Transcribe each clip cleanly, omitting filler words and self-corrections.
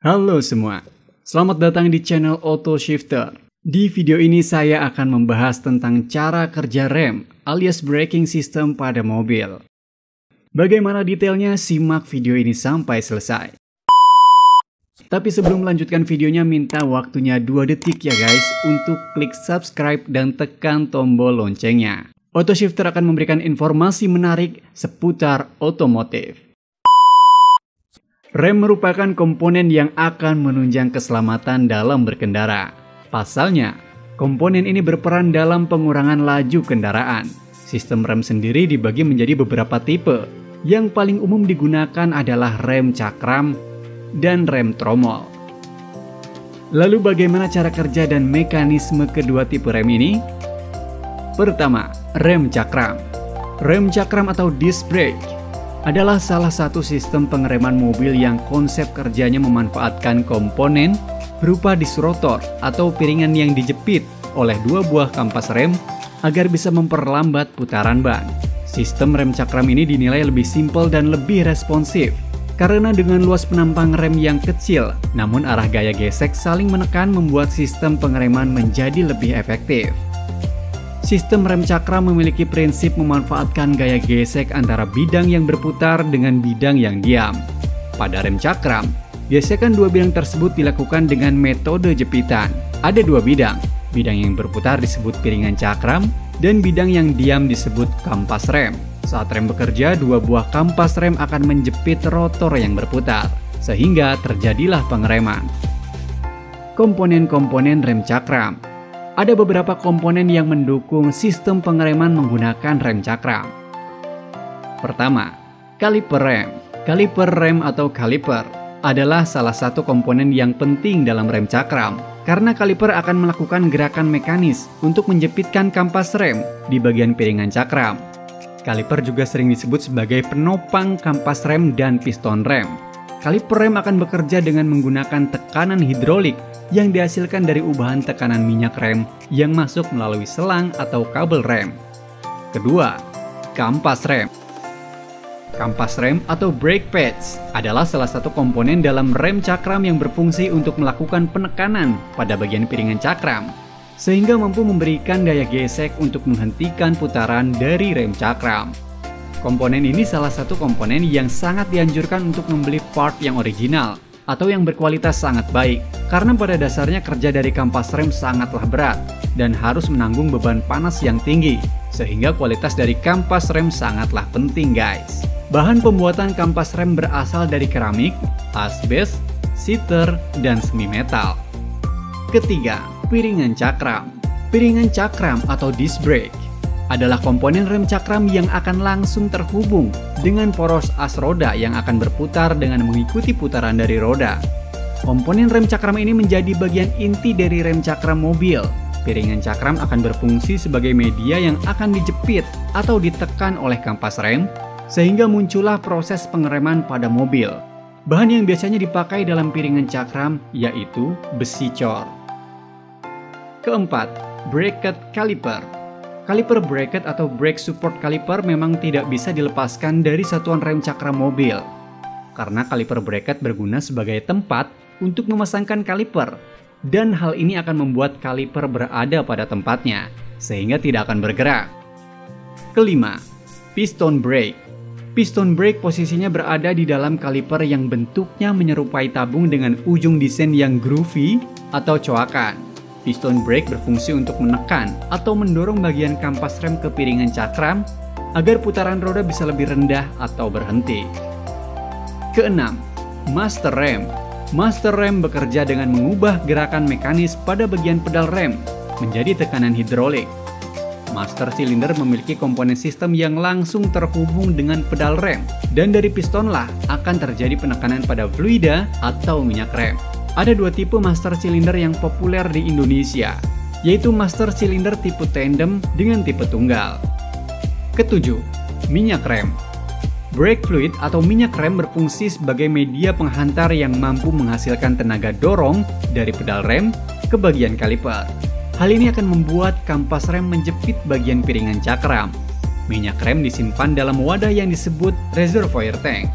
Halo semua, selamat datang di channel Auto Shifter. Di video ini saya akan membahas tentang cara kerja rem alias braking system pada mobil. Bagaimana detailnya, simak video ini sampai selesai. Tapi sebelum melanjutkan videonya, minta waktunya 2 detik ya guys untuk klik subscribe dan tekan tombol loncengnya. Auto Shifter akan memberikan informasi menarik seputar otomotif. Rem merupakan komponen yang akan menunjang keselamatan dalam berkendara. Pasalnya, komponen ini berperan dalam pengurangan laju kendaraan. Sistem rem sendiri dibagi menjadi beberapa tipe. Yang paling umum digunakan adalah rem cakram dan rem tromol. Lalu bagaimana cara kerja dan mekanisme kedua tipe rem ini? Pertama, rem cakram. Rem cakram atau disc brake adalah salah satu sistem pengereman mobil yang konsep kerjanya memanfaatkan komponen berupa disc rotor atau piringan yang dijepit oleh 2 buah kampas rem agar bisa memperlambat putaran ban. Sistem rem cakram ini dinilai lebih simpel dan lebih responsif karena dengan luas penampang rem yang kecil, namun arah gaya gesek saling menekan membuat sistem pengereman menjadi lebih efektif. Sistem rem cakram memiliki prinsip memanfaatkan gaya gesek antara bidang yang berputar dengan bidang yang diam. Pada rem cakram, gesekan 2 bidang tersebut dilakukan dengan metode jepitan. Ada 2 bidang. Bidang yang berputar disebut piringan cakram, dan bidang yang diam disebut kampas rem. Saat rem bekerja, 2 buah kampas rem akan menjepit rotor yang berputar, sehingga terjadilah pengereman. Komponen-komponen rem cakram. Ada beberapa komponen yang mendukung sistem pengereman menggunakan rem cakram. Pertama, kaliper rem. Kaliper rem atau kaliper adalah salah satu komponen yang penting dalam rem cakram karena kaliper akan melakukan gerakan mekanis untuk menjepitkan kampas rem di bagian piringan cakram. Kaliper juga sering disebut sebagai penopang kampas rem dan piston rem. Kaliper rem akan bekerja dengan menggunakan tekanan hidrolik yang dihasilkan dari ubahan tekanan minyak rem yang masuk melalui selang atau kabel rem. Kedua, kampas rem. Kampas rem atau brake pads adalah salah satu komponen dalam rem cakram yang berfungsi untuk melakukan penekanan pada bagian piringan cakram, sehingga mampu memberikan daya gesek untuk menghentikan putaran dari rem cakram. Komponen ini salah satu komponen yang sangat dianjurkan untuk membeli part yang original atau yang berkualitas sangat baik, karena pada dasarnya kerja dari kampas rem sangatlah berat dan harus menanggung beban panas yang tinggi, sehingga kualitas dari kampas rem sangatlah penting guys. Bahan pembuatan kampas rem berasal dari keramik, asbes, siter, dan semi metal. Ketiga, piringan cakram. Piringan cakram atau disc brake adalah komponen rem cakram yang akan langsung terhubung dengan poros as roda yang akan berputar dengan mengikuti putaran dari roda. Komponen rem cakram ini menjadi bagian inti dari rem cakram mobil. Piringan cakram akan berfungsi sebagai media yang akan dijepit atau ditekan oleh kampas rem, sehingga muncullah proses pengereman pada mobil. Bahan yang biasanya dipakai dalam piringan cakram yaitu besi cor. Keempat, bracket caliper. Kaliper bracket atau brake support caliper memang tidak bisa dilepaskan dari satuan rem cakram mobil. Karena kaliper bracket berguna sebagai tempat untuk memasangkan kaliper, dan hal ini akan membuat kaliper berada pada tempatnya, sehingga tidak akan bergerak. Kelima, piston brake. Piston brake posisinya berada di dalam kaliper yang bentuknya menyerupai tabung dengan ujung desain yang groovy atau coakan. Piston brake berfungsi untuk menekan atau mendorong bagian kampas rem ke piringan cakram agar putaran roda bisa lebih rendah atau berhenti. Keenam, master rem. Master rem bekerja dengan mengubah gerakan mekanis pada bagian pedal rem menjadi tekanan hidrolik. Master silinder memiliki komponen sistem yang langsung terhubung dengan pedal rem, dan dari pistonlah akan terjadi penekanan pada fluida atau minyak rem. Ada 2 tipe master silinder yang populer di Indonesia, yaitu master silinder tipe tandem dengan tipe tunggal. Ketujuh, minyak rem. Brake fluid atau minyak rem berfungsi sebagai media penghantar yang mampu menghasilkan tenaga dorong dari pedal rem ke bagian kaliper. Hal ini akan membuat kampas rem menjepit bagian piringan cakram. Minyak rem disimpan dalam wadah yang disebut reservoir tank.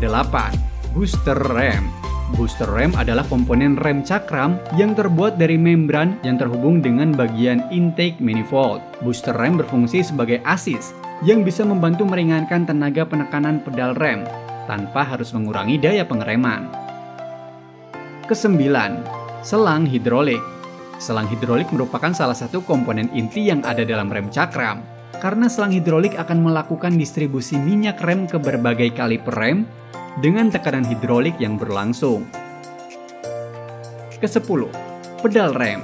8. Booster rem. Booster rem adalah komponen rem cakram yang terbuat dari membran yang terhubung dengan bagian intake manifold. Booster rem berfungsi sebagai asis yang bisa membantu meringankan tenaga penekanan pedal rem tanpa harus mengurangi daya pengereman. Kesembilan, selang hidrolik. Selang hidrolik merupakan salah satu komponen inti yang ada dalam rem cakram, karena selang hidrolik akan melakukan distribusi minyak rem ke berbagai kaliper rem dengan tekanan hidrolik yang berlangsung. Kesepuluh, pedal rem.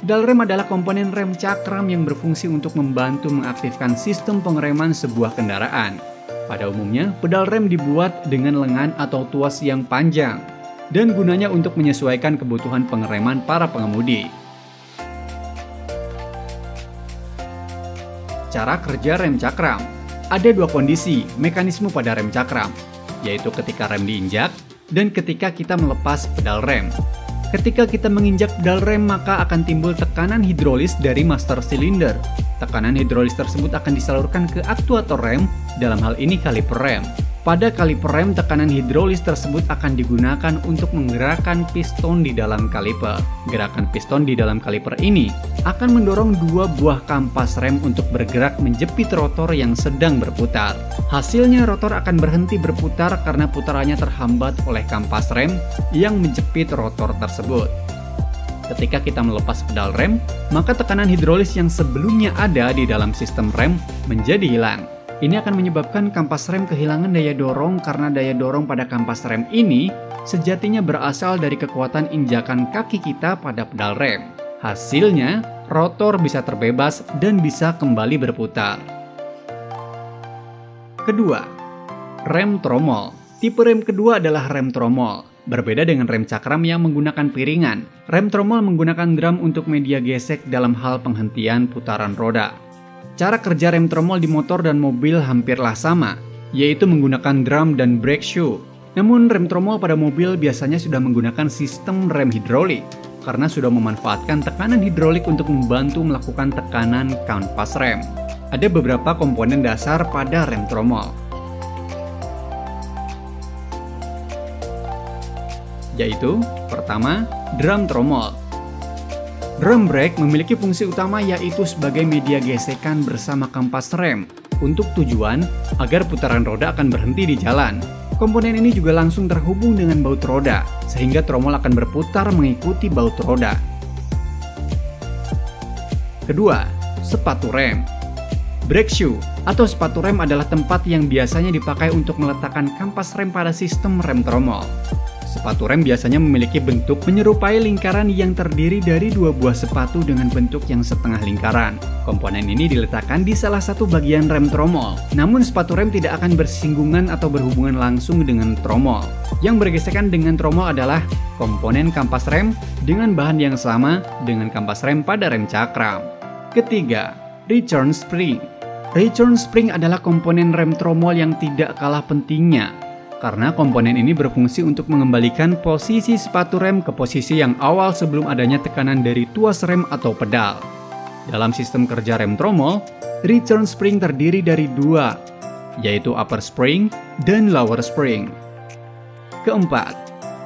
Pedal rem adalah komponen rem cakram yang berfungsi untuk membantu mengaktifkan sistem pengereman sebuah kendaraan. Pada umumnya, pedal rem dibuat dengan lengan atau tuas yang panjang dan gunanya untuk menyesuaikan kebutuhan pengereman para pengemudi. Cara kerja rem cakram. Ada dua kondisi mekanisme pada rem cakram, yaitu ketika rem diinjak dan ketika kita melepas pedal rem. Ketika kita menginjak pedal rem, maka akan timbul tekanan hidrolis dari master silinder. Tekanan hidrolis tersebut akan disalurkan ke aktuator rem, dalam hal ini kaliper rem. Pada kaliper rem, tekanan hidrolis tersebut akan digunakan untuk menggerakkan piston di dalam kaliper. Gerakan piston di dalam kaliper ini akan mendorong dua buah kampas rem untuk bergerak menjepit rotor yang sedang berputar. Hasilnya rotor akan berhenti berputar karena putarannya terhambat oleh kampas rem yang menjepit rotor tersebut. Ketika kita melepas pedal rem, maka tekanan hidrolis yang sebelumnya ada di dalam sistem rem menjadi hilang. Ini akan menyebabkan kampas rem kehilangan daya dorong karena daya dorong pada kampas rem ini sejatinya berasal dari kekuatan injakan kaki kita pada pedal rem. Hasilnya, rotor bisa terbebas dan bisa kembali berputar. Kedua, rem tromol. Tipe rem kedua adalah rem tromol. Berbeda dengan rem cakram yang menggunakan piringan, rem tromol menggunakan drum untuk media gesek dalam hal penghentian putaran roda. Cara kerja rem tromol di motor dan mobil hampirlah sama, yaitu menggunakan drum dan brake shoe. Namun rem tromol pada mobil biasanya sudah menggunakan sistem rem hidrolik, karena sudah memanfaatkan tekanan hidrolik untuk membantu melakukan tekanan kampas rem. Ada beberapa komponen dasar pada rem tromol, yaitu pertama, drum tromol. Drum brake memiliki fungsi utama yaitu sebagai media gesekan bersama kampas rem untuk tujuan agar putaran roda akan berhenti di jalan. Komponen ini juga langsung terhubung dengan baut roda, sehingga tromol akan berputar mengikuti baut roda. Kedua, sepatu rem. Brake shoe atau sepatu rem adalah tempat yang biasanya dipakai untuk meletakkan kampas rem pada sistem rem tromol. Sepatu rem biasanya memiliki bentuk menyerupai lingkaran yang terdiri dari dua buah sepatu dengan bentuk yang setengah lingkaran. Komponen ini diletakkan di salah satu bagian rem tromol. Namun sepatu rem tidak akan bersinggungan atau berhubungan langsung dengan tromol. Yang bergesekan dengan tromol adalah komponen kampas rem dengan bahan yang sama dengan kampas rem pada rem cakram. Ketiga, return spring. Return spring adalah komponen rem tromol yang tidak kalah pentingnya, karena komponen ini berfungsi untuk mengembalikan posisi sepatu rem ke posisi yang awal sebelum adanya tekanan dari tuas rem atau pedal. Dalam sistem kerja rem tromol, return spring terdiri dari dua, yaitu upper spring dan lower spring. Keempat,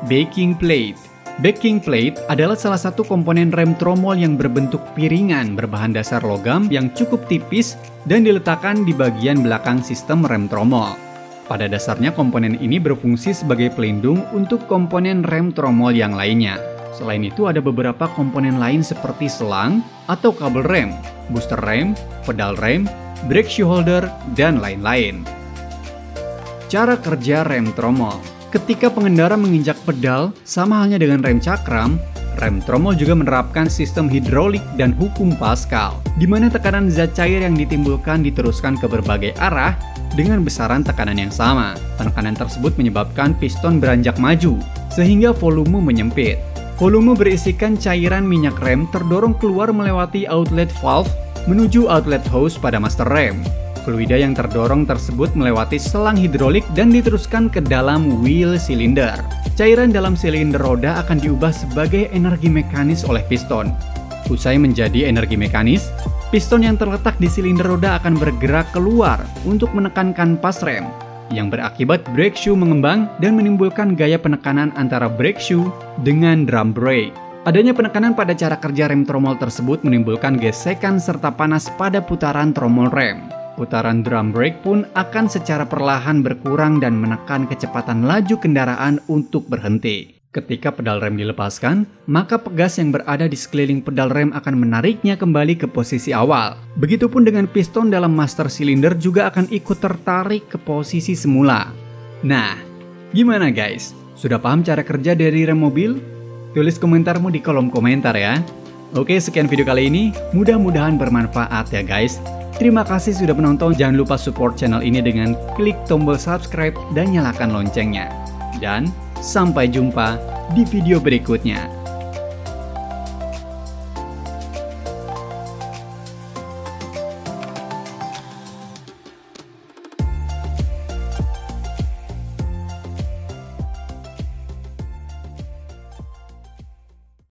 backing plate. Backing plate adalah salah satu komponen rem tromol yang berbentuk piringan berbahan dasar logam yang cukup tipis dan diletakkan di bagian belakang sistem rem tromol. Pada dasarnya komponen ini berfungsi sebagai pelindung untuk komponen rem tromol yang lainnya. Selain itu ada beberapa komponen lain seperti selang atau kabel rem, booster rem, pedal rem, brake shoe holder, dan lain-lain. Cara kerja rem tromol. Ketika pengendara menginjak pedal, sama halnya dengan rem cakram, rem tromol juga menerapkan sistem hidrolik dan hukum Pascal, di mana tekanan zat cair yang ditimbulkan diteruskan ke berbagai arah dengan besaran tekanan yang sama. Penekanan tersebut menyebabkan piston beranjak maju, sehingga volume menyempit. Volume berisikan cairan minyak rem terdorong keluar melewati outlet valve menuju outlet hose pada master rem. Fluida yang terdorong tersebut melewati selang hidrolik dan diteruskan ke dalam wheel silinder. Cairan dalam silinder roda akan diubah sebagai energi mekanis oleh piston. Usai menjadi energi mekanis, piston yang terletak di silinder roda akan bergerak keluar untuk menekan kampas rem. yang berakibat brake shoe mengembang dan menimbulkan gaya penekanan antara brake shoe dengan drum brake. Adanya penekanan pada cara kerja rem tromol tersebut menimbulkan gesekan serta panas pada putaran tromol rem. Putaran drum brake pun akan secara perlahan berkurang dan menekan kecepatan laju kendaraan untuk berhenti. Ketika pedal rem dilepaskan, maka pegas yang berada di sekeliling pedal rem akan menariknya kembali ke posisi awal. Begitupun dengan piston dalam master silinder juga akan ikut tertarik ke posisi semula. Nah, gimana guys? Sudah paham cara kerja dari rem mobil? Tulis komentarmu di kolom komentar ya. Oke, sekian video kali ini. Mudah-mudahan bermanfaat ya guys. Terima kasih sudah menonton. Jangan lupa support channel ini dengan klik tombol subscribe dan nyalakan loncengnya. Dan sampai jumpa di video berikutnya.